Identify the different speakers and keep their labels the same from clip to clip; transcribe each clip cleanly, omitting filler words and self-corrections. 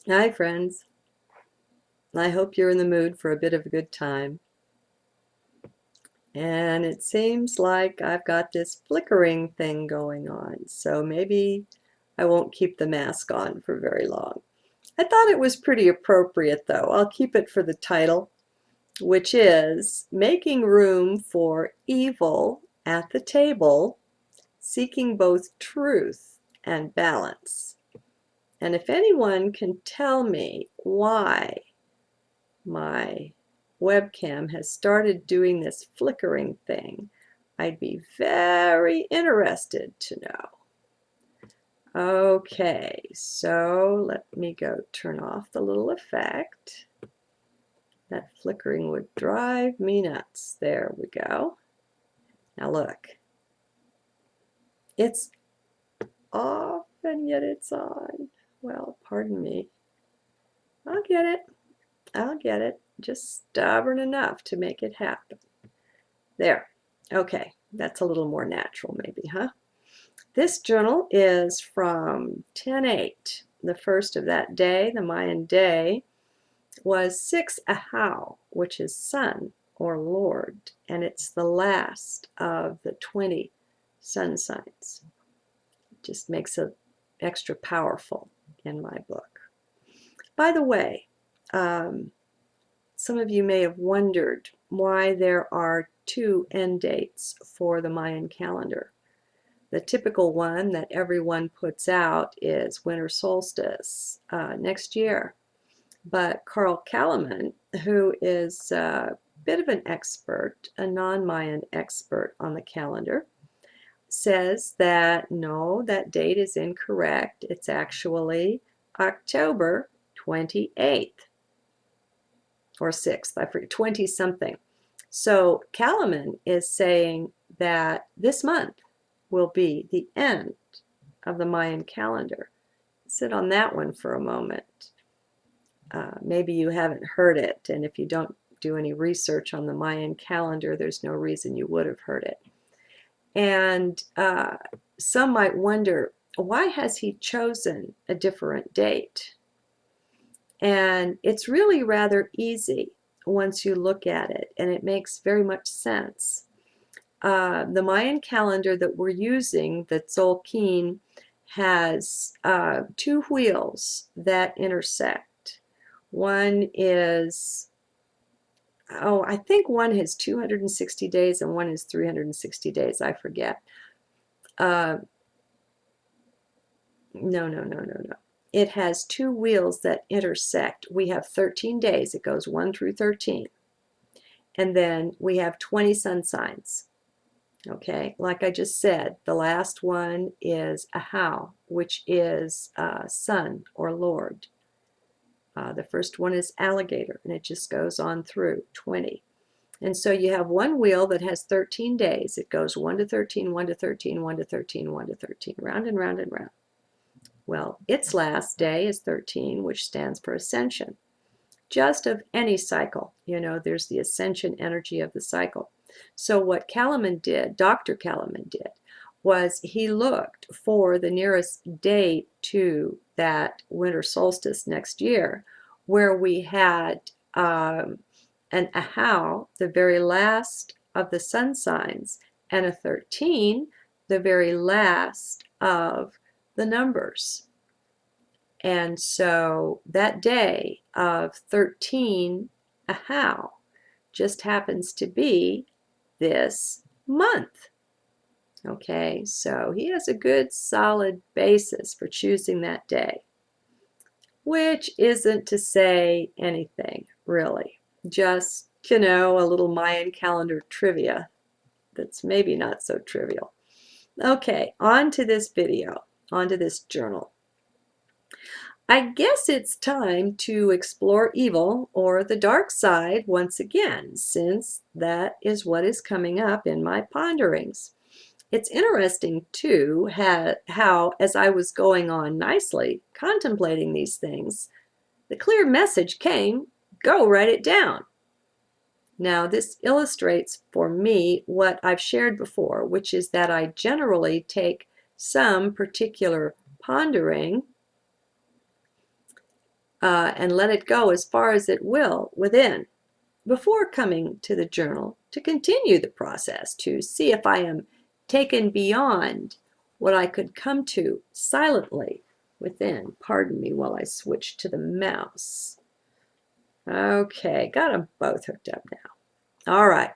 Speaker 1: Hi, friends. I hope you're in the mood for a bit of a good time. And it seems like I've got this flickering thing going on, so maybe I won't keep the mask on for very long. I thought it was pretty appropriate, though. I'll keep it for the title, which is Making Room for Evil at the Table, Seeking Both Truth and Balance. And if anyone can tell me why my webcam has started doing this flickering thing, I'd be very interested to know. Okay, so let me go turn off the little effect. That flickering would drive me nuts. There we go. Now look, it's off and yet it's on. Well, pardon me. I'll get it. I'll get it. Just stubborn enough to make it happen. There. Okay, that's a little more natural maybe, huh? This journal is from 10/8. The first of that day, the Mayan day, was 6 Ahau, which is sun or Lord, and it's the last of the 20 sun signs. It just makes it extra powerful in my book. By the way, some of you may have wondered why there are two end dates for the Mayan calendar. The typical one that everyone puts out is winter solstice next year. But Carl Kalaman, who is a bit of an expert, a non-Mayan expert on the calendar, says that no, that date is incorrect. It's actually October 28th or 6th, I forget, 20 something. So Kalaman is saying that this month will be the end of the Mayan calendar. Sit on that one for a moment. Maybe you haven't heard it, and if you don't do any research on the Mayan calendar, there's no reason you would have heard it. And some might wonder, why has he chosen a different date? And it's really rather easy once you look at it, and it makes very much sense. The Mayan calendar that we're using, the Tzolk'in, has two wheels that intersect. One is, I think one has 260 days and one is 360 days. I forget. No, no, no, no, no. It has two wheels that intersect. We have 13 days. It goes 1 through 13. And then we have 20 sun signs. Okay, like I just said, the last one is Ahau, which is sun or Lord. The first one is alligator, and it just goes on through 20. And so you have one wheel that has 13 days. It goes 1 to 13, 1 to 13, 1 to 13, 1 to 13, round and round and round. Well, its last day is 13, which stands for ascension. Just of any cycle, there's the ascension energy of the cycle. So what Kalaman did, Dr. Kalaman did, was he looked for the nearest date to that winter solstice next year where we had an Ahau, the very last of the sun signs, and a 13, the very last of the numbers. And so that day of 13 Ahau just happens to be this month. Okay, so he has a good solid basis for choosing that day, which isn't to say anything really, just, a little Mayan calendar trivia that's maybe not so trivial. Okay, on to this video, on to this journal. I guess it's time to explore evil or the dark side once again, since that is what is coming up in my ponderings. It's interesting, too, how, as I was going on nicely, contemplating these things, the clear message came, go write it down. Now, this illustrates for me what I've shared before, which is that I generally take some particular pondering and let it go as far as it will within before coming to the journal to continue the process to see if I am taken beyond what I could come to silently within. Pardon me while I switch to the mouse. Okay, got them both hooked up now. All right.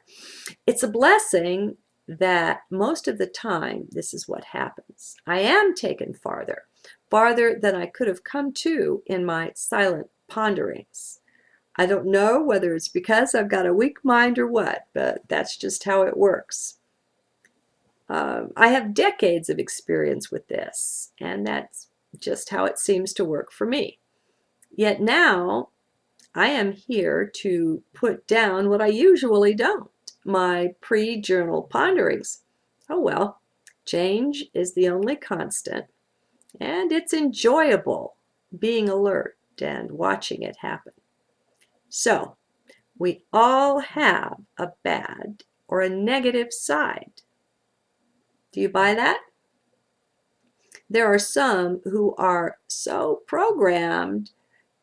Speaker 1: It's a blessing that most of the time this is what happens. I am taken farther than I could have come to in my silent ponderings. I don't know whether it's because I've got a weak mind or what, but that's just how it works. I have decades of experience with this, and that's just how it seems to work for me. Yet now, I am here to put down what I usually don't, my pre-journal ponderings. Oh well, change is the only constant, and it's enjoyable being alert and watching it happen. So, we all have a bad or a negative side. Do you buy that? There are some who are so programmed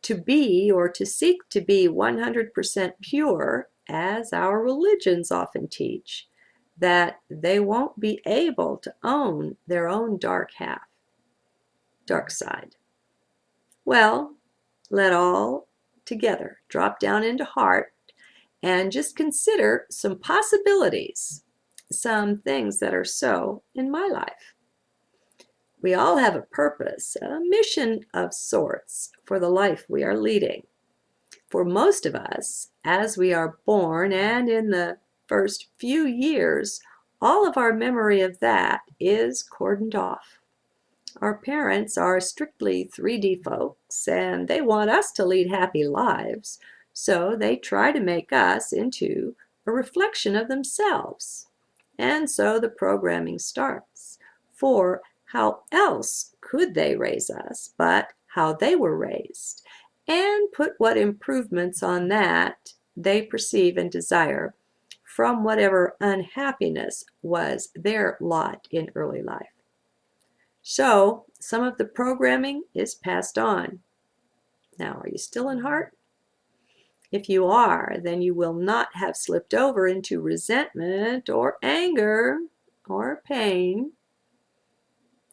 Speaker 1: to be or to seek to be 100% pure, as our religions often teach, that they won't be able to own their own dark half, dark side. Well, let all together drop down into heart and just consider some possibilities, some things that are so in my life. We all have a purpose, a mission of sorts for the life we are leading. For most of us, as we are born and in the first few years, all of our memory of that is cordoned off. Our parents are strictly 3D folks, and they want us to lead happy lives, so they try to make us into a reflection of themselves. And so the programming starts. For how else could they raise us but how they were raised, and put what improvements on that they perceive and desire from whatever unhappiness was their lot in early life. So some of the programming is passed on. Now, are you still in heart? If you are, then you will not have slipped over into resentment or anger or pain.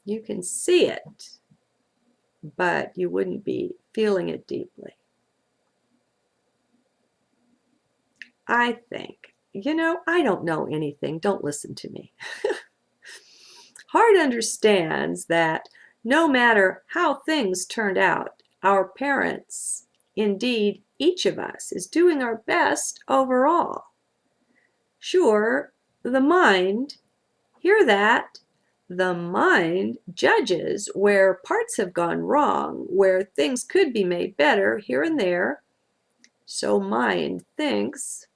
Speaker 1: You can see it, but you wouldn't be feeling it deeply. I think, I don't know anything. Don't listen to me. Heart understands that no matter how things turned out, our parents, indeed each of us, is doing our best overall. Sure, the mind, hear that? The mind judges where parts have gone wrong, where things could be made better here and there. So mind thinks.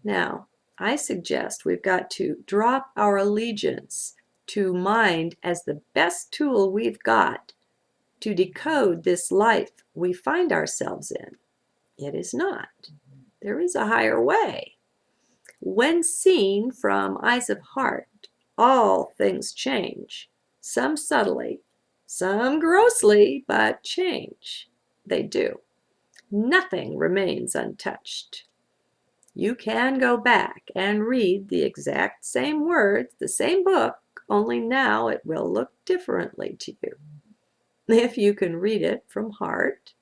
Speaker 1: Now, I suggest we've got to drop our allegiance to mind as the best tool we've got to decode this life we find ourselves in. It is not. There is a higher way. When seen from eyes of heart, all things change, some subtly, some grossly, but change. They do. Nothing remains untouched. You can go back and read the exact same words, the same book, only now it will look differently to you, if you can read it from heart.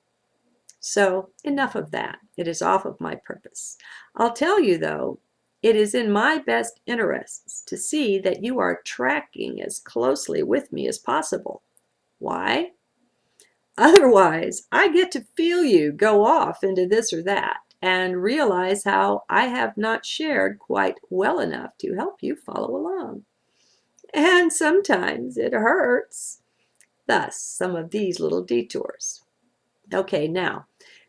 Speaker 1: So enough of that. It is off of my purpose. I'll tell you, though, it is in my best interests to see that you are tracking as closely with me as possible. Why? Otherwise, I get to feel you go off into this or that and realize how I have not shared quite well enough to help you follow along. And sometimes it hurts. Thus, some of these little detours. Okay, now,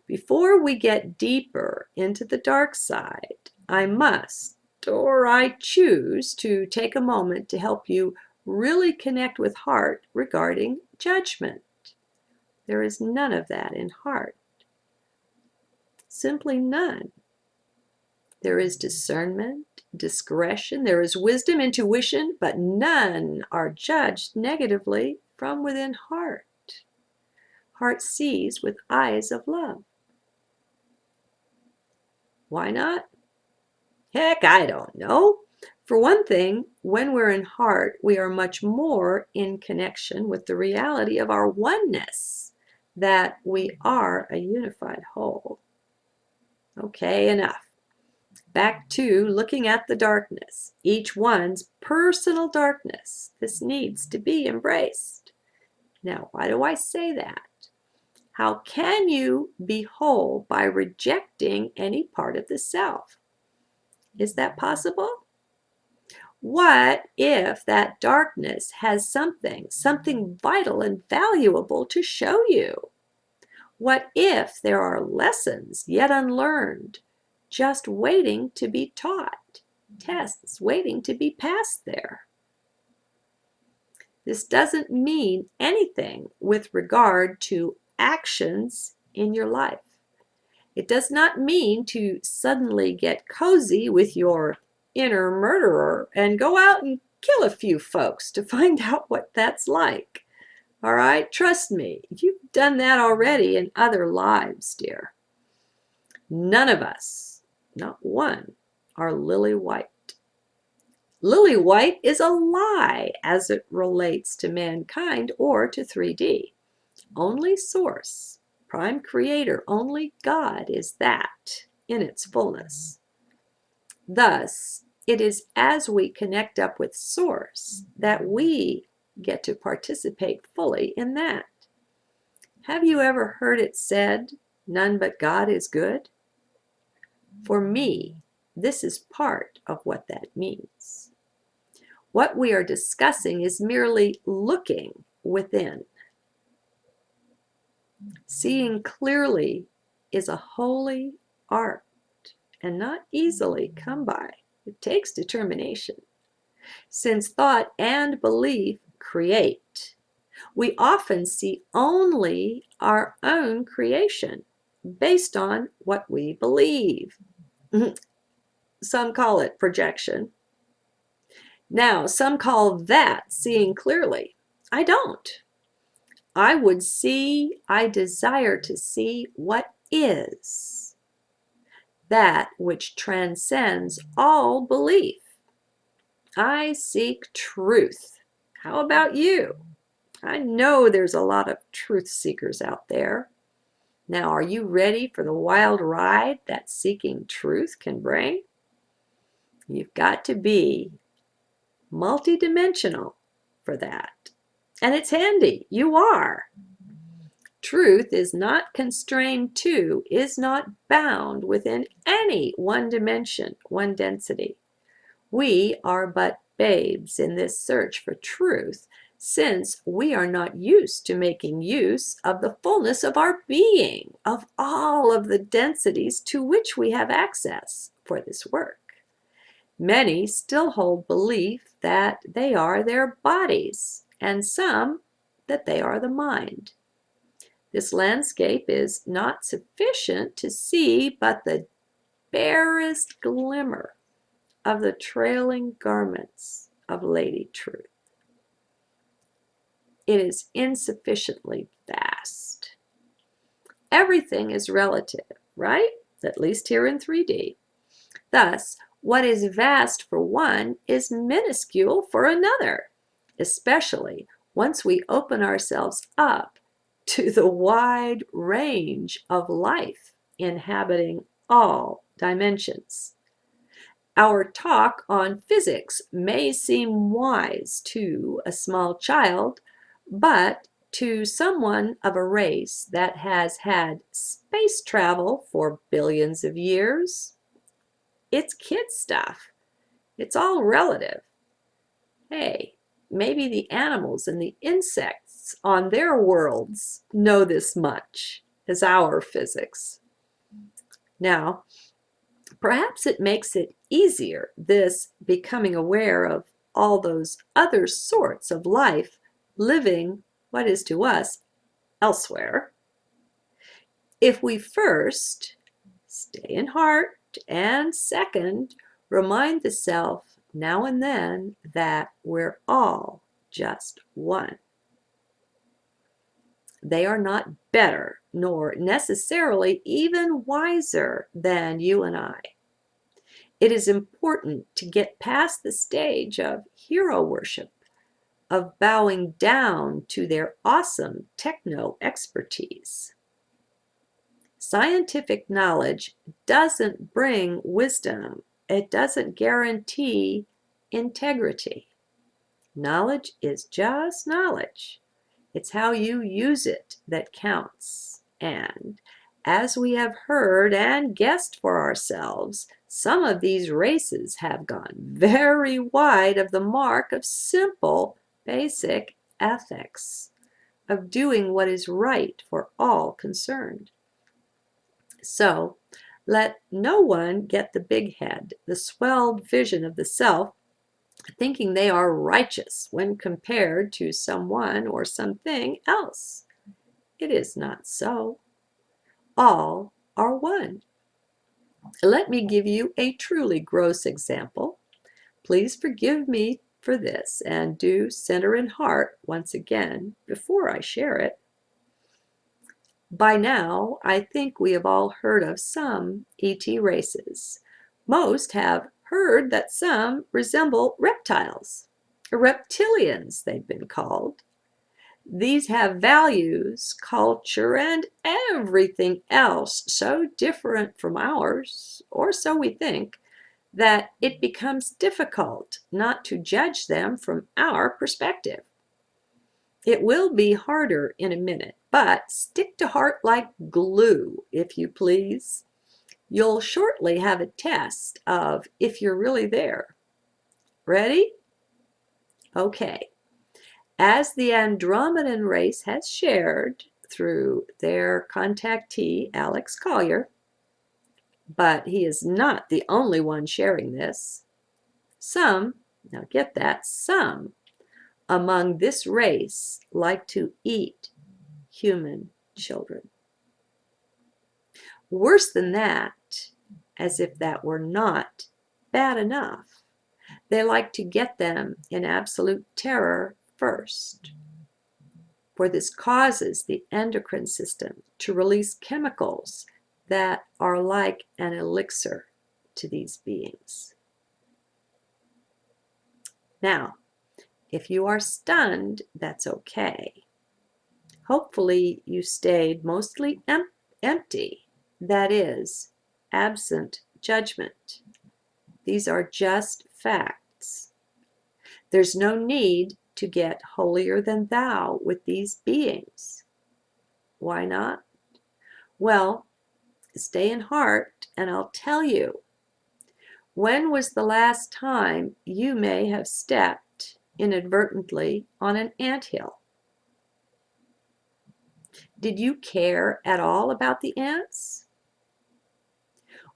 Speaker 1: before we get deeper into the dark side, I must, or I choose, to take a moment to help you really connect with heart regarding judgment. There is none of that in heart. Simply none. There is discernment, discretion, there is wisdom, intuition, but none are judged negatively from within heart. heart sees with eyes of love. Why not? Heck, I don't know. For one thing, when we're in heart, we are much more in connection with the reality of our oneness, that we are a unified whole. Okay, enough. Back to looking at the darkness, each one's personal darkness. This needs to be embraced. Now, why do I say that? How can you be whole by rejecting any part of the self? Is that possible? What if that darkness has something vital and valuable to show you? What if there are lessons yet unlearned, just waiting to be taught, tests waiting to be passed there? This doesn't mean anything with regard to actions in your life. It does not mean to suddenly get cozy with your inner murderer and go out and kill a few folks to find out what that's like. All right, trust me, you've done that already in other lives, dear. None of us, not one, are lily white. Lily white is a lie as it relates to mankind or to 3D. Only Source, Prime Creator, only God is that in its fullness. Thus, it is as we connect up with Source that we get to participate fully in that. Have you ever heard it said, none but God is good? For me, this is part of what that means. What we are discussing is merely looking within. Seeing clearly is a holy art and not easily come by. It takes determination. Since thought and belief create, we often see only our own creation based on what we believe. Some call it projection. Now, some call that seeing clearly. I don't. I desire to see what is, that which transcends all belief. I seek truth. How about you? I know there's a lot of truth seekers out there. Now, are you ready for the wild ride that seeking truth can bring? You've got to be multidimensional for that. And it's handy. You are. Truth is not constrained to, is not bound within any one dimension, one density. We are but babes in this search for truth, since we are not used to making use of the fullness of our being, of all of the densities to which we have access for this work. Many still hold belief that they are their bodies, and some that they are the mind. This landscape is not sufficient to see but the barest glimmer of the trailing garments of Lady Truth. It is insufficiently vast. Everything is relative, right? At least here in 3D. Thus, what is vast for one is minuscule for another, especially once we open ourselves up to the wide range of life inhabiting all dimensions. Our talk on physics may seem wise to a small child, but to someone of a race that has had space travel for billions of years, it's kid stuff. It's all relative. Hey, maybe the animals and the insects on their worlds know this much as our physics. Now, perhaps it makes it easier, this becoming aware of all those other sorts of life living what is to us elsewhere, if we first stay in heart and second, remind the self now and then that we're all just one. They are not better, nor necessarily even wiser than you and I. It is important to get past the stage of hero worship, of bowing down to their awesome techno expertise. Scientific knowledge doesn't bring wisdom. It doesn't guarantee integrity. Knowledge is just knowledge. It's how you use it that counts. And as we have heard and guessed for ourselves, some of these races have gone very wide of the mark of simple, basic ethics, of doing what is right for all concerned. So, let no one get the big head, the swelled vision of the self, thinking they are righteous when compared to someone or something else. It is not so. All are one. Let me give you a truly gross example. Please forgive me for this, and do center in heart once again before I share it. By now, I think we have all heard of some ET races. Most have heard that some resemble reptiles. Reptilians, they've been called. These have values, culture, and everything else so different from ours, or so we think, that it becomes difficult not to judge them from our perspective. It will be harder in a minute, but stick to heart like glue, if you please. You'll shortly have a test of if you're really there. Ready? Okay. As the Andromedan race has shared through their contactee, Alex Collier, but he is not the only one sharing this, some, now get that, some among this race like to eat human children. Worse than that, as if that were not bad enough, they like to get them in absolute terror first. For this causes the endocrine system to release chemicals that are like an elixir to these beings. Now, if you are stunned, that's okay. Hopefully you stayed mostly empty, that is, absent judgment. These are just facts. There's no need to get holier than thou with these beings. Why not? Well, stay in heart and I'll tell you. When was the last time you may have stepped inadvertently on an anthill? Did you care at all about the ants?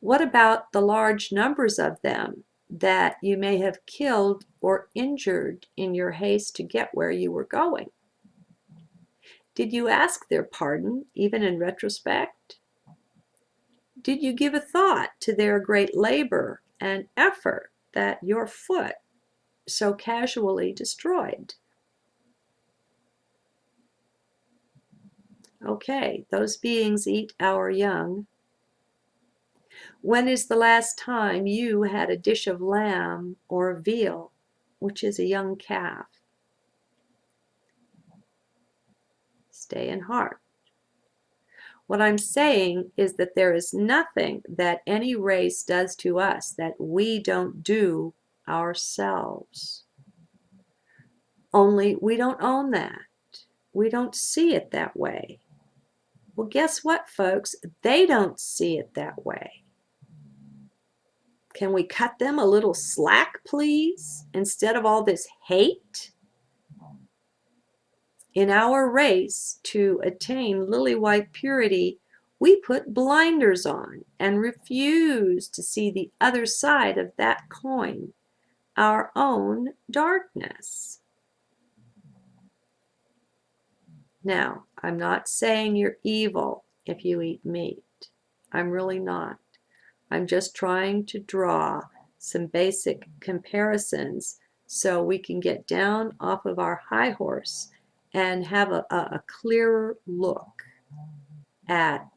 Speaker 1: What about the large numbers of them that you may have killed or injured in your haste to get where you were going? Did you ask their pardon, even in retrospect? Did you give a thought to their great labor and effort that your foot so casually destroyed? Okay, those beings eat our young. When is the last time you had a dish of lamb or veal, which is a young calf? Stay in heart. What I'm saying is that there is nothing that any race does to us that we don't do ourselves. Only we don't own that. We don't see it that way. Well, guess what, folks? They don't see it that way. Can we cut them a little slack, please, instead of all this hate? In our race to attain lily-white purity, we put blinders on and refuse to see the other side of that coin, our own darkness. Now, I'm not saying you're evil if you eat meat. I'm really not. I'm just trying to draw some basic comparisons so we can get down off of our high horse and have a clearer look at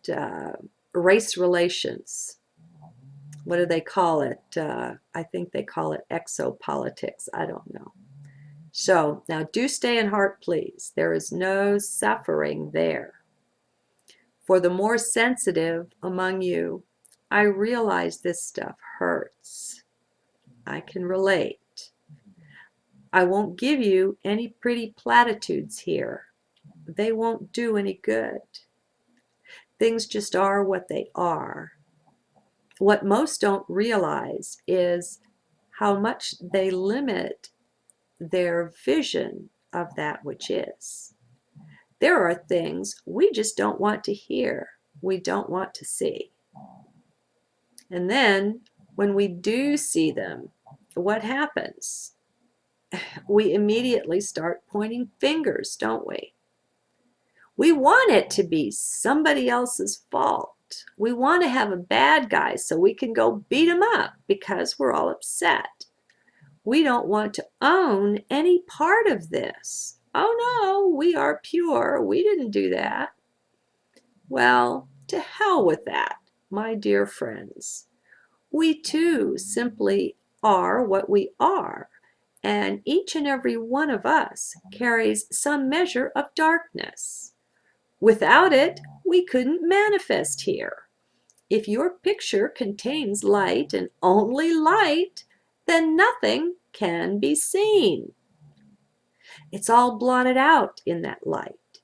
Speaker 1: race relations. What do they call it? I think they call it exopolitics. I don't know. So now do stay in heart, please. There is no suffering there. For the more sensitive among you, I realize this stuff hurts. I can relate. I won't give you any pretty platitudes here. They won't do any good. Things just are what they are. What most don't realize is how much they limit their vision of that which is. There are things we just don't want to hear, we don't want to see. And then when we do see them, what happens? We immediately start pointing fingers, don't we? We want it to be somebody else's fault. We want to have a bad guy so we can go beat him up because we're all upset. We don't want to own any part of this. Oh no, we are pure. We didn't do that. Well, to hell with that, my dear friends. We too simply are what we are, and each and every one of us carries some measure of darkness. Without it, we couldn't manifest here. If your picture contains light and only light, then nothing can be seen. It's all blotted out in that light.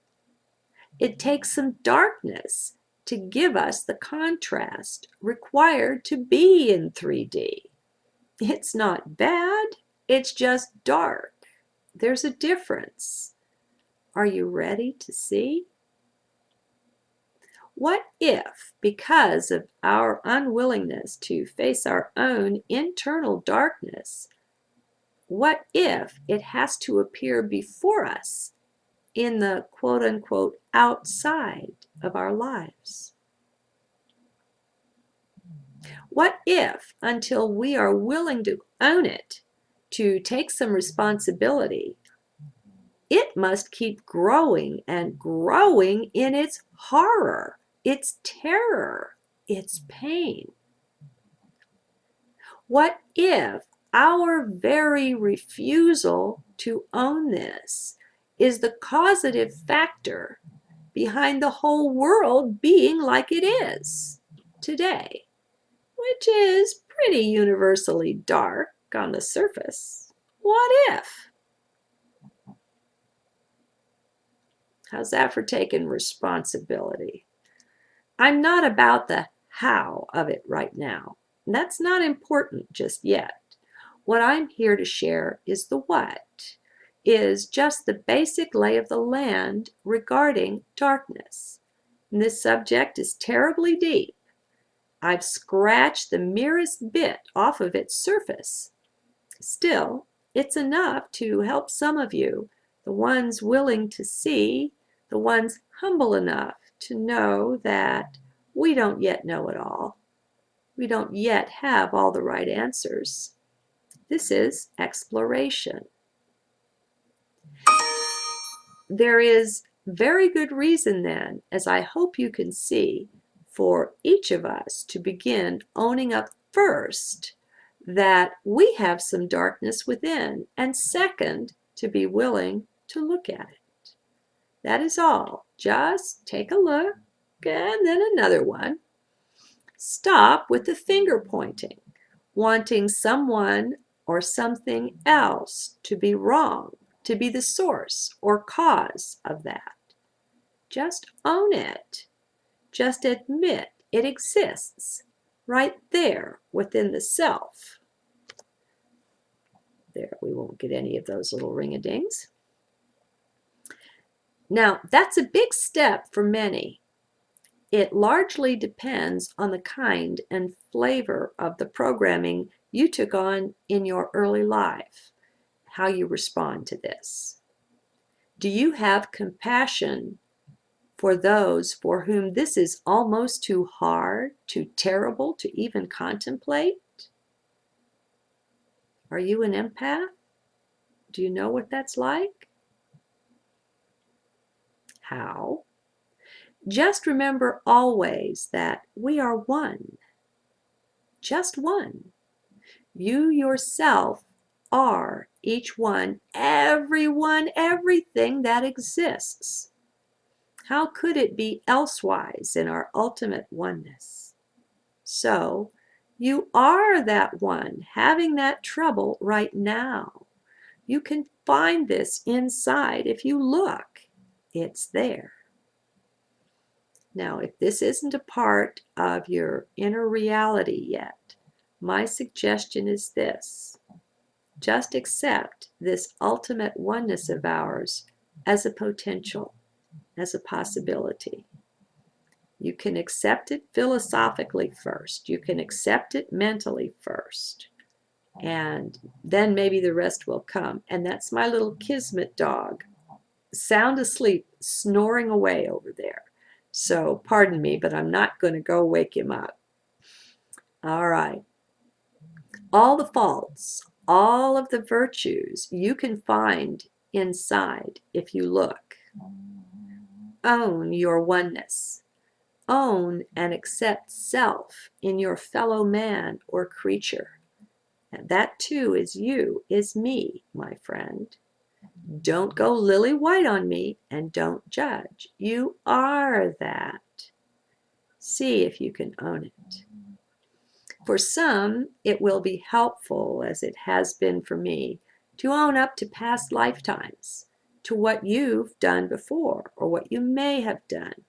Speaker 1: It takes some darkness to give us the contrast required to be in 3D. It's not bad, it's just dark. There's a difference. Are you ready to see? What if, because of our unwillingness to face our own internal darkness, what if it has to appear before us in the quote-unquote outside of our lives? What if, until we are willing to own it, to take some responsibility, it must keep growing and growing in its horror, its terror, its pain? What if our very refusal to own this is the causative factor behind the whole world being like it is today, which is pretty universally dark on the surface? What if? How's that for taking responsibility? I'm not about the how of it right now. That's not important just yet. What I'm here to share is the what, is just the basic lay of the land regarding darkness. And this subject is terribly deep. I've scratched the merest bit off of its surface. Still, it's enough to help some of you, the ones willing to see, the ones humble enough to know that we don't yet know it all. We don't yet have all the right answers. This is exploration. There is very good reason then, as I hope you can see, for each of us to begin owning up first that we have some darkness within, and second, to be willing to look at it. That is all. Just take a look and then another one. Stop with the finger pointing, wanting someone or something else to be wrong, to be the source or cause of that. Just own it. Just admit it exists right there within the self. There, we won't get any of those little ring-a-dings. Now, that's a big step for many. It largely depends on the kind and flavor of the programming you took on in your early life, how you respond to this. Do you have compassion for those for whom this is almost too hard, too terrible to even contemplate? Are you an empath? Do you know what that's like? How? Just remember always that we are one, just one. You yourself are each one, everyone, everything that exists. How could it be elsewise in our ultimate oneness? So, you are that one having that trouble right now. You can find this inside if you look. It's there. Now, if this isn't a part of your inner reality yet, my suggestion is this. Just accept this ultimate oneness of ours as a potential, as a possibility. You can accept it philosophically first. You can accept it mentally first. And then maybe the rest will come. And that's my little Kismet dog, sound asleep, snoring away over there. So pardon me, but I'm not going to go wake him up. All right. All the faults, all of the virtues you can find inside if you look. Own your oneness. Own and accept self in your fellow man or creature. And that too is you, is me, my friend. Don't go lily white on me and don't judge. You are that. See if you can own it. For some, it will be helpful, as it has been for me, to own up to past lifetimes, to what you've done before or what you may have done.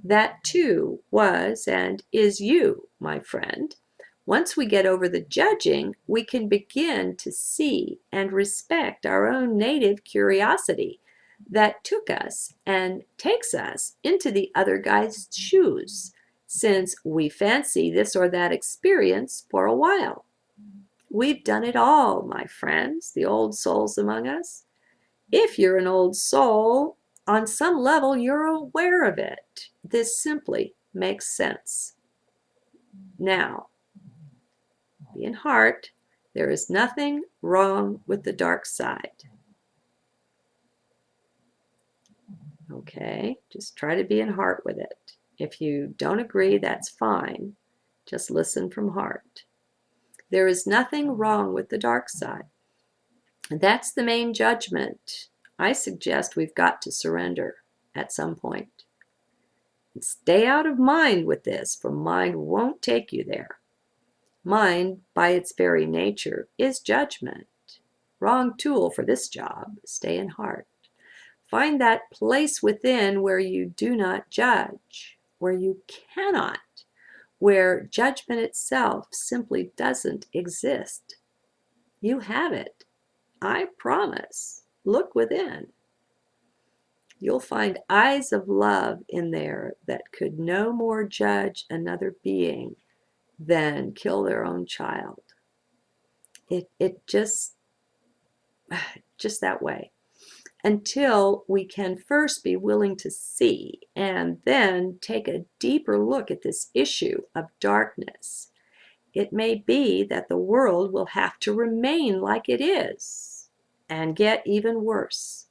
Speaker 1: That too was and is you, my friend. Once we get over the judging, we can begin to see and respect our own native curiosity that took us and takes us into the other guy's shoes, since we fancy this or that experience for a while. We've done it all, my friends, the old souls among us. If you're an old soul, on some level you're aware of it. This simply makes sense. Now, be in heart, there is nothing wrong with the dark side. Okay, just try to be in heart with it. If you don't agree, that's fine. Just listen from heart. There is nothing wrong with the dark side. And that's the main judgment I suggest we've got to surrender at some point. And stay out of mind with this, for mind won't take you there. Mind, by its very nature, is judgment. Wrong tool for this job. Stay in heart. Find that place within where you do not judge, where you cannot, where judgment itself simply doesn't exist. You have it. I promise. Look within. You'll find eyes of love in there that could no more judge another being than kill their own child. It just that way. Until we can first be willing to see and then take a deeper look at this issue of darkness. It may be that the world will have to remain like it is and get even worse.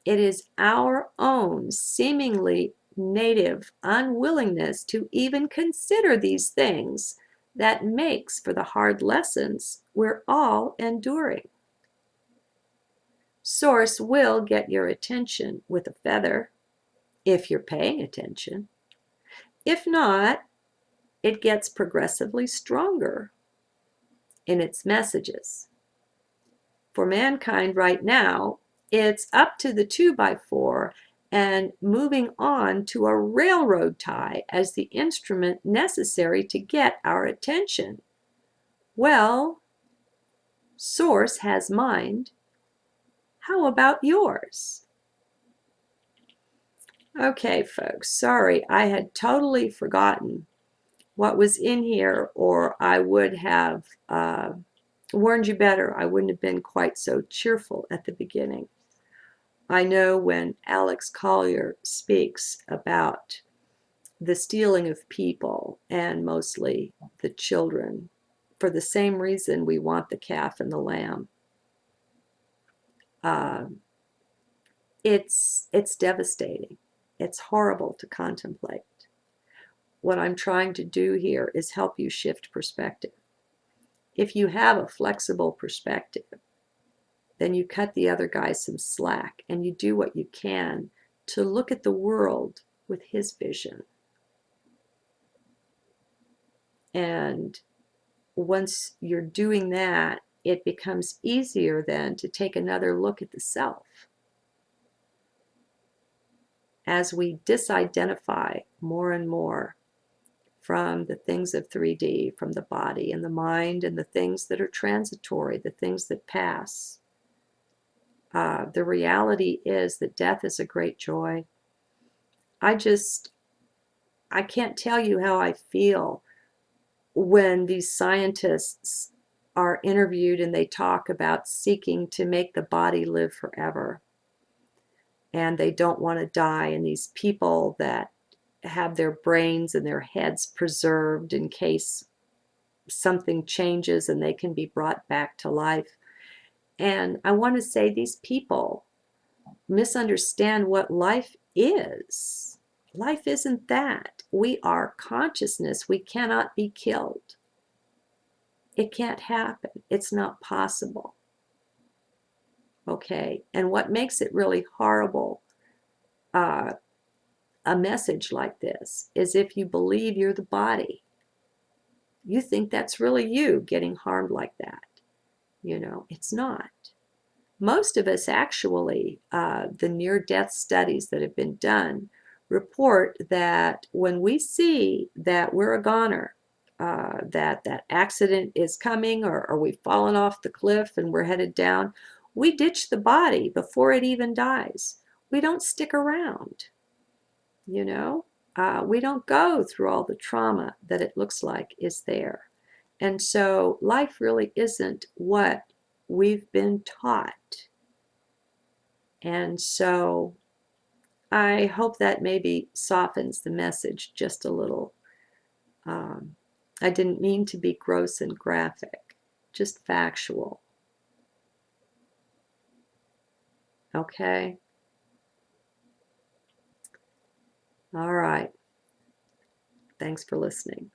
Speaker 1: It is our own seemingly native unwillingness to even consider these things that makes for the hard lessons we're all enduring. Source will get your attention with a feather, if you're paying attention. If not, it gets progressively stronger in its messages. For mankind right now, it's up to the 2x4 and moving on to a railroad tie as the instrument necessary to get our attention. Well, Source has mind. How about yours? Okay, folks, sorry, I had totally forgotten what was in here, or I would have warned you better. I wouldn't have been quite so cheerful at the beginning. I know when Alex Collier speaks about the stealing of people, and mostly the children, for the same reason we want the calf and the lamb. it's devastating. It's horrible to contemplate. What I'm trying to do here is help you shift perspective. If you have a flexible perspective, then you cut the other guy some slack and you do what you can to look at the world with his vision. And once you're doing that, it becomes easier then to take another look at the self. As we disidentify more and more from the things of 3D, from the body and the mind and the things that are transitory, the things that pass, the reality is that death is a great joy. I can't tell you how I feel when these scientists are interviewed and they talk about seeking to make the body live forever. And they don't want to die. And these people that have their brains and their heads preserved in case something changes and they can be brought back to life. And I want to say these people misunderstand what life is. Life isn't that. We are consciousness. We cannot be killed. It can't happen. It's not possible. Okay? And what makes it really horrible, a message like this, is if you believe you're the body. You think that's really you getting harmed like that. You know, it's not. Most of us actually, the near-death studies that have been done report that when we see that we're a goner, that accident is coming, or we've fallen off the cliff and we're headed down, we ditch the body before it even dies. We don't stick around, you know. We don't go through all the trauma that it looks like is there. And so life really isn't what we've been taught. And so I hope that maybe softens the message just a little. I didn't mean to be gross and graphic, just factual. Okay? All right. Thanks for listening.